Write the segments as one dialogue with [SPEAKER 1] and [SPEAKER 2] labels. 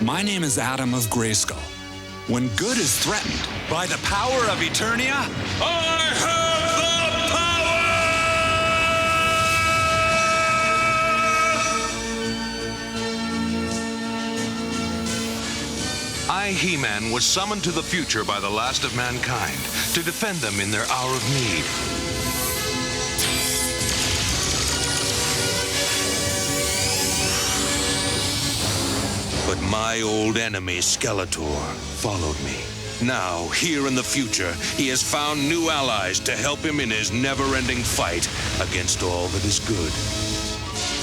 [SPEAKER 1] My name is Adam of Grayskull. When good is threatened by the power of Eternia, I have the power!
[SPEAKER 2] I, He-Man, was summoned to the future by the last of mankind to defend them in their hour of need. But my old enemy, Skeletor, followed me. Now, here in the future, he has found new allies to help him in his never-ending fight against all that is good.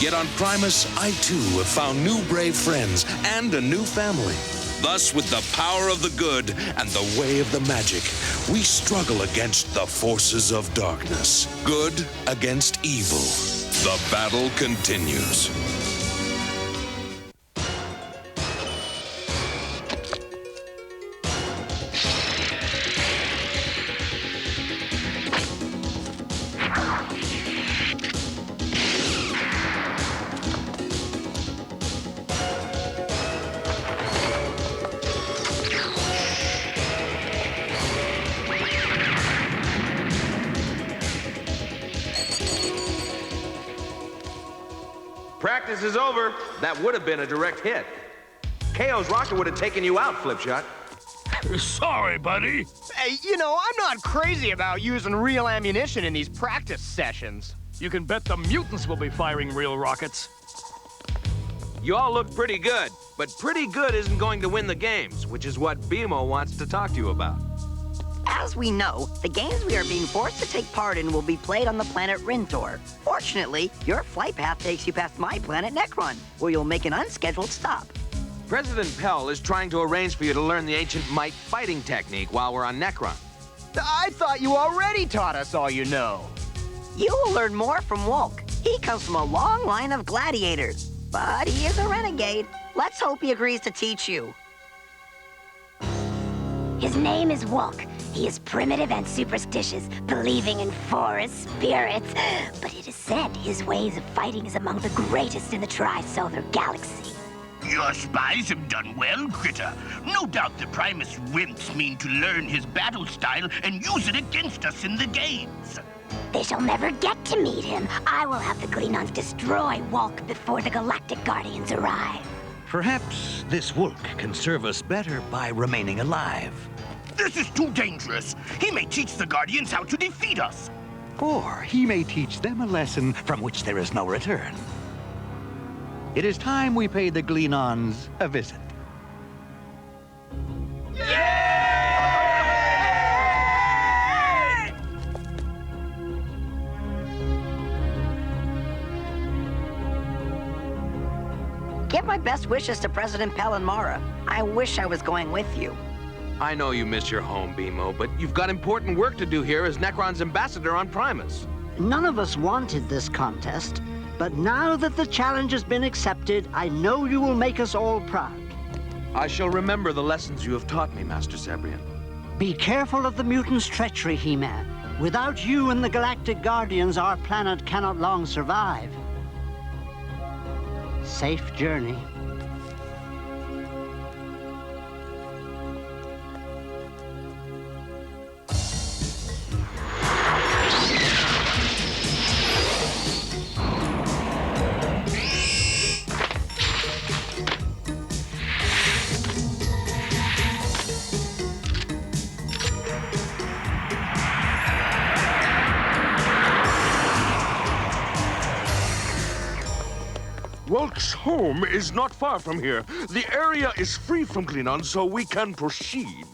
[SPEAKER 2] Yet on Primus, I too have found new brave friends and a new family. Thus, with the power of the good and the way of the magic, we struggle against the forces of darkness. Good against evil. The battle continues.
[SPEAKER 3] Practice is over. That would have been a direct hit. KO's rocket would have taken you out, Flipshot.
[SPEAKER 4] Sorry, buddy.
[SPEAKER 5] Hey, you know, I'm not crazy about using real ammunition in these practice sessions.
[SPEAKER 4] You can bet the mutants will be firing real rockets.
[SPEAKER 3] You all look pretty good, but pretty good isn't going to win the games, which is what BMO wants to talk to you about.
[SPEAKER 6] As we know, the games we are being forced to take part in will be played on the planet Randor. Fortunately, your flight path takes you past my planet Necron, where you'll make an unscheduled stop.
[SPEAKER 3] President Pell is trying to arrange for you to learn the ancient Might fighting technique while we're on Necron.
[SPEAKER 5] I thought you already taught us all you know.
[SPEAKER 6] You will learn more from Wolk. He comes from a long line of gladiators, but he is a renegade. Let's hope he agrees to teach you.
[SPEAKER 7] His name is Wolk. He is primitive and superstitious, believing in forest spirits. But it is said his ways of fighting is among the greatest in the Tri-Solar Galaxy.
[SPEAKER 8] Your spies have done well, Critter. No doubt the Primus wimps mean to learn his battle style and use it against us in the games.
[SPEAKER 7] They shall never get to meet him. I will have the Glenons destroy Wolk before the Galactic Guardians arrive.
[SPEAKER 9] Perhaps this Wolk can serve us better by remaining alive.
[SPEAKER 8] This is too dangerous. He may teach the Guardians how to defeat us.
[SPEAKER 9] Or he may teach them a lesson from which there is no return. It is time we pay the Glenons a visit.
[SPEAKER 6] Give my best wishes to President Pell and Mara. I wish I was going with you.
[SPEAKER 3] I know you miss your home, BMO, but you've got important work to do here as Necron's ambassador on Primus.
[SPEAKER 10] None of us wanted this contest, but now that the challenge has been accepted, I know you will make us all proud.
[SPEAKER 3] I shall remember the lessons you have taught me, Master Sabrian.
[SPEAKER 10] Be careful of the mutants' treachery, He-Man. Without you and the Galactic Guardians, our planet cannot long survive. Safe journey.
[SPEAKER 4] Wolk's home is not far from here. The area is free from Glenons, so we can proceed.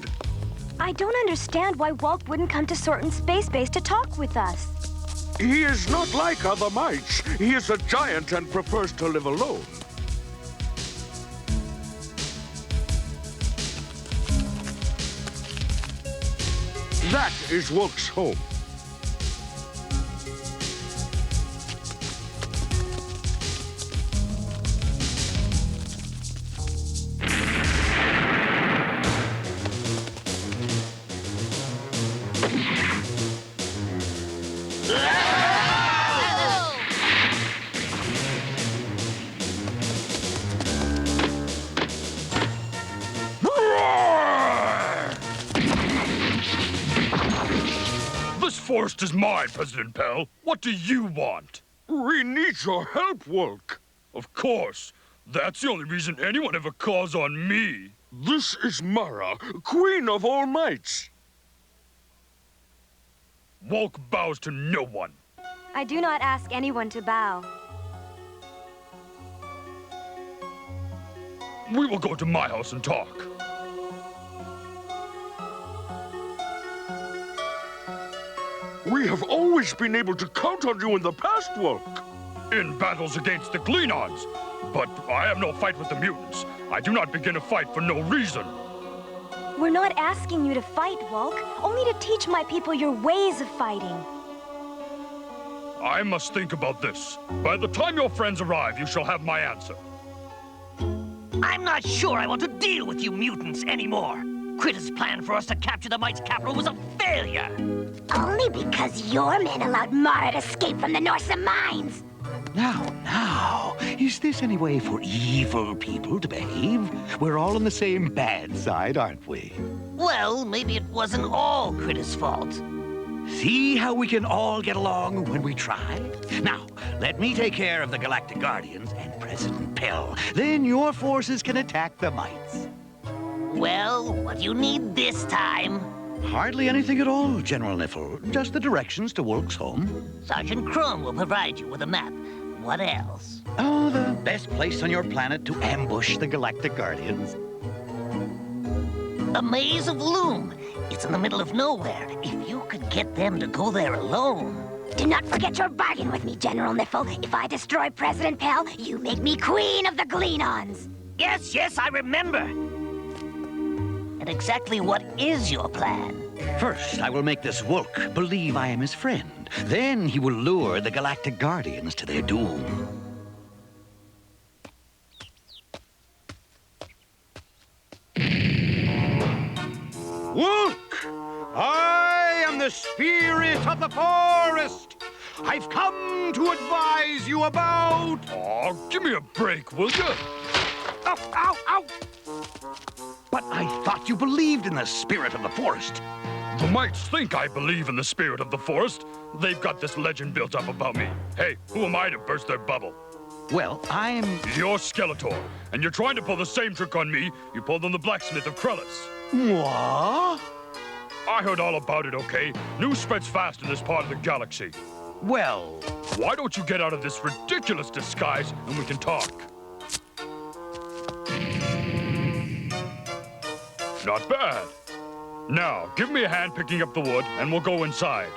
[SPEAKER 11] I don't understand why Wolk wouldn't come to Sorton Space Base to talk with us.
[SPEAKER 4] He is not like other mites. He is a giant and prefers to live alone. That is Wolk's home. forest is mine, President Pell. What do you want? We need your help, Wolk. Of course. That's the only reason anyone ever calls on me. This is Mara, Queen of All Mights. Wolk bows to no one.
[SPEAKER 11] I do not ask anyone to bow.
[SPEAKER 4] We will go to my house and talk. We have always been able to count on you in the past, Wolk. In battles against the Glenons. But I have no fight with the mutants. I do not begin a fight for no reason.
[SPEAKER 11] We're not asking you to fight, Wolk. Only to teach my people your ways of fighting.
[SPEAKER 4] I must think about this. By the time your friends arrive, you shall have my answer.
[SPEAKER 12] I'm not sure I want to deal with you mutants anymore. Critter's plan for us to capture the Might's capital was a failure.
[SPEAKER 7] Only because your men allowed Mara to escape from the Norse mines.
[SPEAKER 9] Now, is this any way for evil people to behave? We're all on the same bad side, aren't we?
[SPEAKER 12] Well, maybe it wasn't all Critter's fault.
[SPEAKER 9] See how we can all get along when we try? Now, let me take care of the Galactic Guardians and President Pell. Then your forces can attack the Mites.
[SPEAKER 12] Well, what do you need this time?
[SPEAKER 9] Hardly anything at all, General Niffle. Just the directions to Wolk's home.
[SPEAKER 12] Sergeant Crumb will provide you with a map. What else?
[SPEAKER 9] Oh, the best place on your planet to ambush the Galactic Guardians.
[SPEAKER 12] A maze of loom. It's in the middle of nowhere. If you could get them to go there alone...
[SPEAKER 7] Do not forget your bargain with me, General Niffle. If I destroy President Pell, you make me Queen of the Glenons.
[SPEAKER 12] Yes, I remember. And exactly what is your plan?
[SPEAKER 9] First, I will make this Wolk believe I am his friend. Then he will lure the Galactic Guardians to their doom.
[SPEAKER 13] Wolk! I am the spirit of the forest. I've come to advise you about...
[SPEAKER 4] Oh, give me a break, will you?
[SPEAKER 13] Ow, ow, ow!
[SPEAKER 9] But I thought you believed in the spirit of the forest.
[SPEAKER 4] The Mites think I believe in the spirit of the forest. They've got this legend built up about me. Hey, who am I to burst their bubble?
[SPEAKER 9] Well, I'm...
[SPEAKER 4] You're Skeletor, and you're trying to pull the same trick on me you pulled on the blacksmith of Krellis.
[SPEAKER 9] What?
[SPEAKER 4] I heard all about it, okay? News spreads fast in this part of the galaxy.
[SPEAKER 9] Well...
[SPEAKER 4] Why don't you get out of this ridiculous disguise and we can talk? Not bad. Now, give me a hand picking up the wood, and we'll go inside.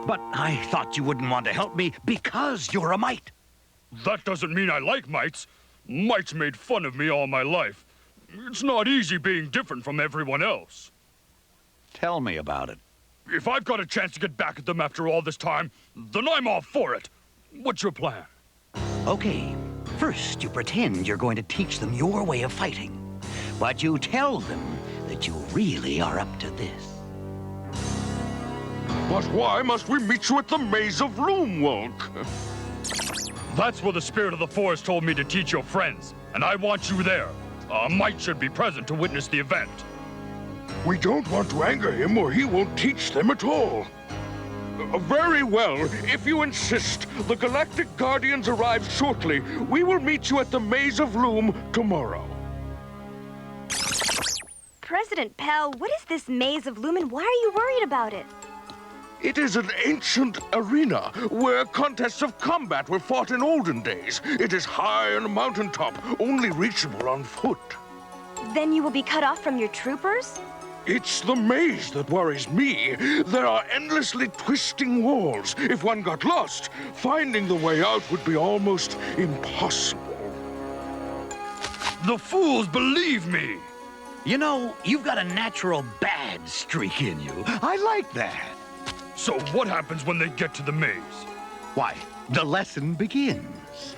[SPEAKER 9] But I thought you wouldn't want to help me because you're a Mite.
[SPEAKER 4] That doesn't mean I like Mites. Mites made fun of me all my life. It's not easy being different from everyone else.
[SPEAKER 9] Tell me about it.
[SPEAKER 4] If I've got a chance to get back at them after all this time, then I'm all for it. What's your plan?
[SPEAKER 9] Okay, first you pretend you're going to teach them your way of fighting. But you tell them that you really are up to this.
[SPEAKER 4] But why must we meet you at the Maze of Loom, Wolk? That's where the spirit of the forest told me to teach your friends, and I want you there. A Mite should be present to witness the event. We don't want to anger him, or he won't teach them at all. Very well. If you insist, the Galactic Guardians arrive shortly. We will meet you at the Maze of Loom tomorrow.
[SPEAKER 11] President Pell, what is this Maze of Loom and why are you worried about it?
[SPEAKER 4] It is an ancient arena where contests of combat were fought in olden days. It is high on a mountaintop, only reachable on foot.
[SPEAKER 11] Then you will be cut off from your troopers?
[SPEAKER 4] It's the maze that worries me. There are endlessly twisting walls. If one got lost, finding the way out would be almost impossible. The fools believe me.
[SPEAKER 9] You know, you've got a natural bad streak in you. I like that.
[SPEAKER 4] So what happens when they get to the maze?
[SPEAKER 9] Why, the lesson begins.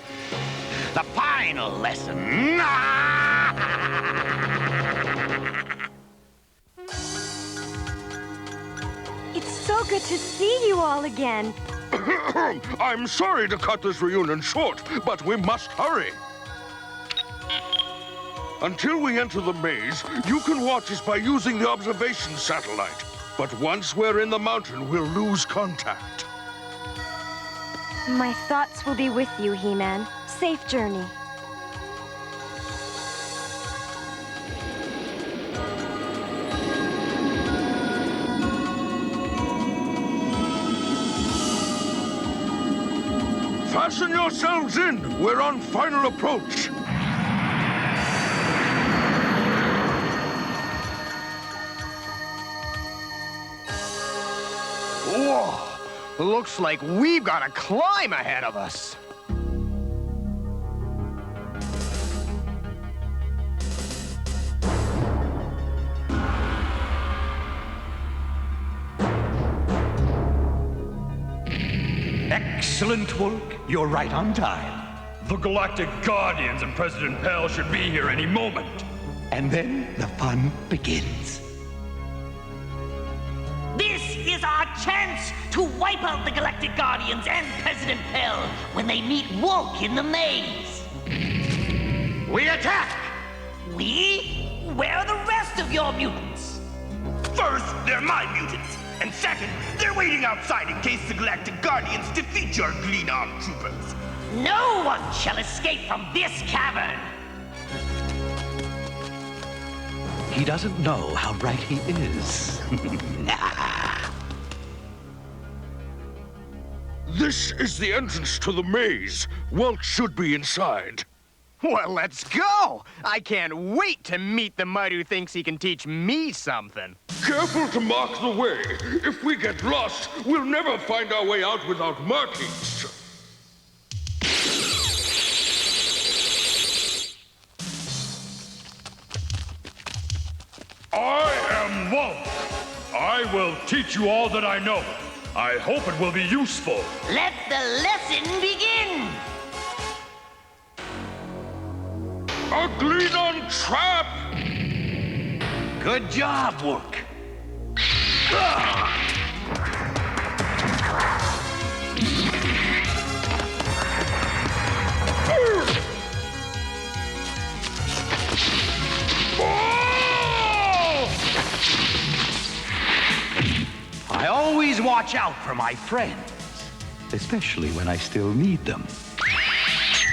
[SPEAKER 9] The final lesson.
[SPEAKER 11] It's so good to see you all again.
[SPEAKER 4] I'm sorry to cut this reunion short, but we must hurry.
[SPEAKER 13] Until we enter the maze, you can watch us by using the observation satellite. But once we're in the mountain, we'll lose contact.
[SPEAKER 11] My thoughts will be with you, He-Man. Safe journey.
[SPEAKER 13] Fasten yourselves in! We're on final approach!
[SPEAKER 5] Whoa! Looks like we've got a climb ahead of us.
[SPEAKER 9] Excellent work. You're right on time.
[SPEAKER 4] The Galactic Guardians and President Pell should be here any moment.
[SPEAKER 9] And then the fun begins.
[SPEAKER 12] This is our chance to wipe out the Galactic Guardians and President Pell when they meet Wulk in the maze.
[SPEAKER 8] We attack!
[SPEAKER 12] We? Where are the rest of your mutants?
[SPEAKER 8] First, they're my mutants. And second, they're waiting outside in case the Galactic Guardians defeat your green-armed troopers.
[SPEAKER 12] No one shall escape from this cavern!
[SPEAKER 9] He doesn't know how right he is.
[SPEAKER 13] This is the entrance to the maze. Walt should be inside.
[SPEAKER 5] Well, let's go! I can't wait to meet the mud who thinks he can teach me something.
[SPEAKER 13] Careful to mark the way. If we get lost, we'll never find our way out without markings.
[SPEAKER 4] I am Wulk. I will teach you all that I know. I hope it will be useful.
[SPEAKER 12] Let the lesson begin!
[SPEAKER 13] A Gleanon trap!
[SPEAKER 9] Good job, Wulk. I always watch out for my friends, especially when I still need them.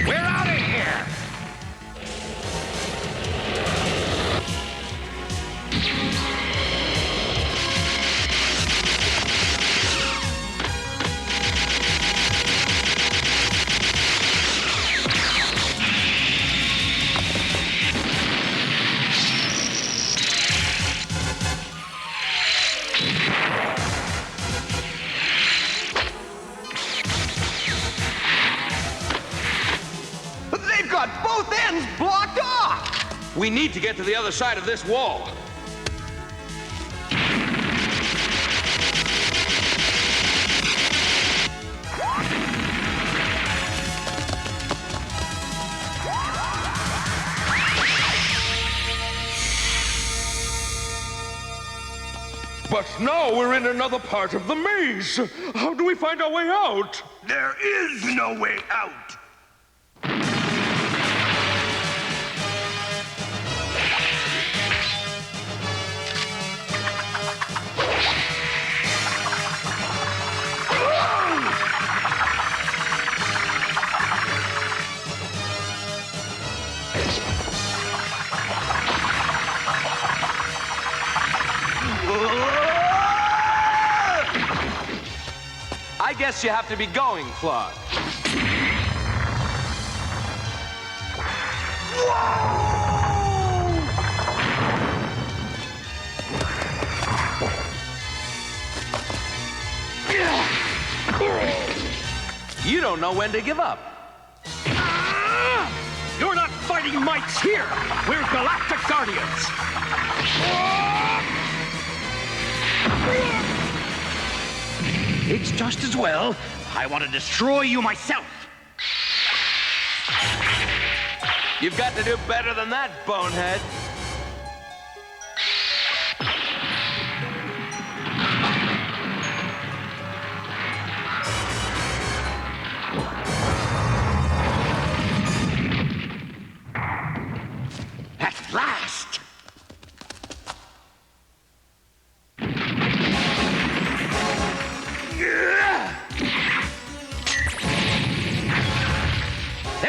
[SPEAKER 8] We're out of here!
[SPEAKER 5] They've got both ends blocked off!
[SPEAKER 3] We need to get to the other side of this wall.
[SPEAKER 13] But now we're in another part of the maze. How do we find our way out?
[SPEAKER 8] There is no way out!
[SPEAKER 3] I guess you have to be going, Claude. You don't know when to give up.
[SPEAKER 12] You're not fighting mites here! We're Galactic Guardians!
[SPEAKER 9] It's just as well. I want to destroy you myself.
[SPEAKER 3] You've got to do better than that, bonehead.
[SPEAKER 9] That's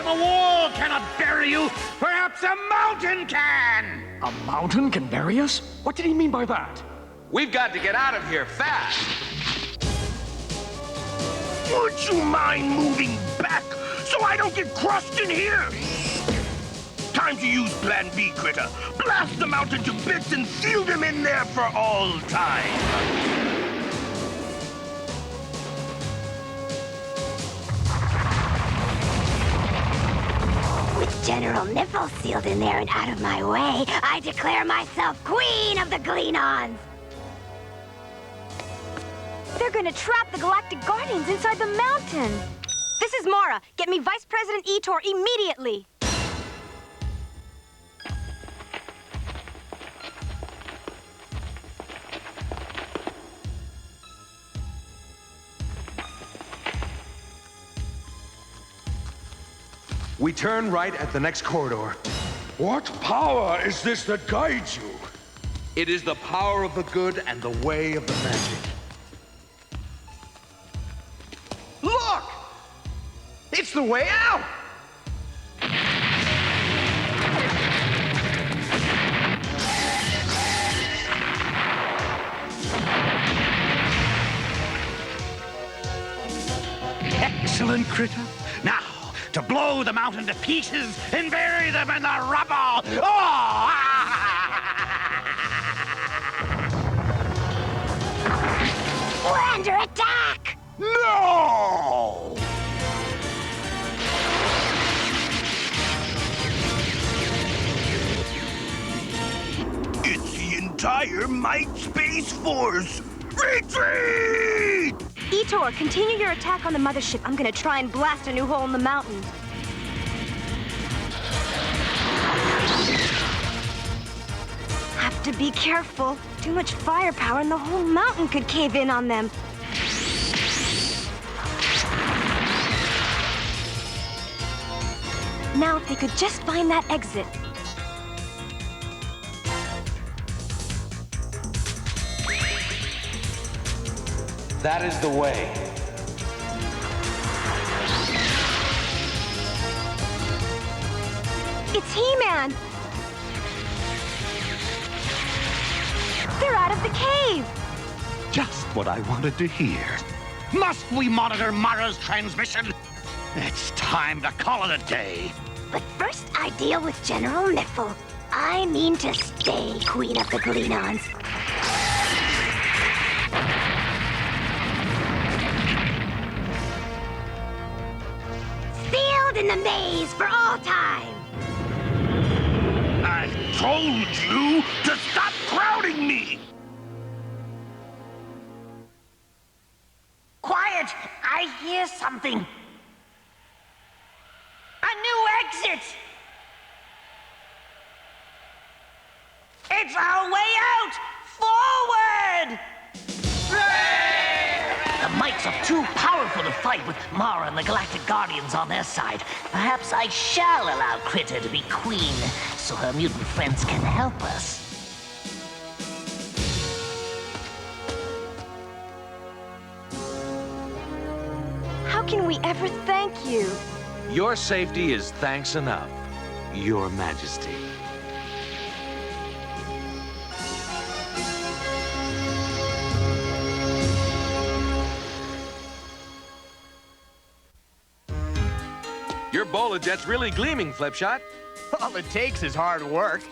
[SPEAKER 9] If a wall cannot bury you, perhaps a mountain can!
[SPEAKER 14] A mountain can bury us? What did he mean by that?
[SPEAKER 3] We've got to get out of here fast.
[SPEAKER 8] Would you mind moving back so I don't get crushed in here? Time to use Plan B, Critter. Blast the mountain to bits and seal them in there for all time.
[SPEAKER 7] With General Niffle sealed in there and out of my way, I declare myself Queen of the Glenons!
[SPEAKER 11] They're gonna trap the Galactic Guardians inside the mountain. This is Mara. Get me Vice President Etor immediately.
[SPEAKER 3] We turn right at the next corridor.
[SPEAKER 13] What power is this that guides you?
[SPEAKER 3] It is the power of the good and the way of the magic.
[SPEAKER 5] Look! It's the way out!
[SPEAKER 9] Excellent, Critter. Now, to blow the mountain to pieces and bury them in the rubble! Oh!
[SPEAKER 7] We're under attack!
[SPEAKER 9] No!
[SPEAKER 8] It's the entire Might Space Force! Retreat!
[SPEAKER 11] Etor, continue your attack on the mothership. I'm gonna try and blast a new hole in the mountain. Have to be careful. Too much firepower and the whole mountain could cave in on them. Now, if they could just find that exit.
[SPEAKER 3] That is the way.
[SPEAKER 11] It's He-Man! They're out of the cave!
[SPEAKER 9] Just what I wanted to hear. Must we monitor Mara's transmission? It's time to call it a day.
[SPEAKER 7] But first I deal with General Niffle. I mean to stay Queen of the Glenons. Sealed in the maze for all time.
[SPEAKER 8] I told you to stop crowding me!
[SPEAKER 12] Quiet! I hear something. A new exit! It's our way out! Forward! The mites are too powerful to fight with Mara and the Galactic Guardians on their side. Perhaps I shall allow Critter to be queen, so her mutant friends can help us.
[SPEAKER 11] How can we ever thank you?
[SPEAKER 3] Your safety is thanks enough, Your Majesty. Your bowler jet's really gleaming, Flipshot.
[SPEAKER 5] All it takes is hard work.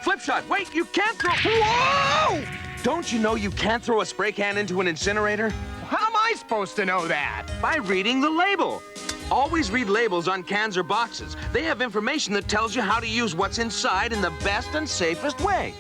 [SPEAKER 3] Flipshot, wait, you can't throw... Whoa! Don't you know you can't throw a spray can into an incinerator?
[SPEAKER 5] How am I supposed to know that?
[SPEAKER 3] By reading the label. Always read labels on cans or boxes. They have information that tells you how to use what's inside in the best and safest way.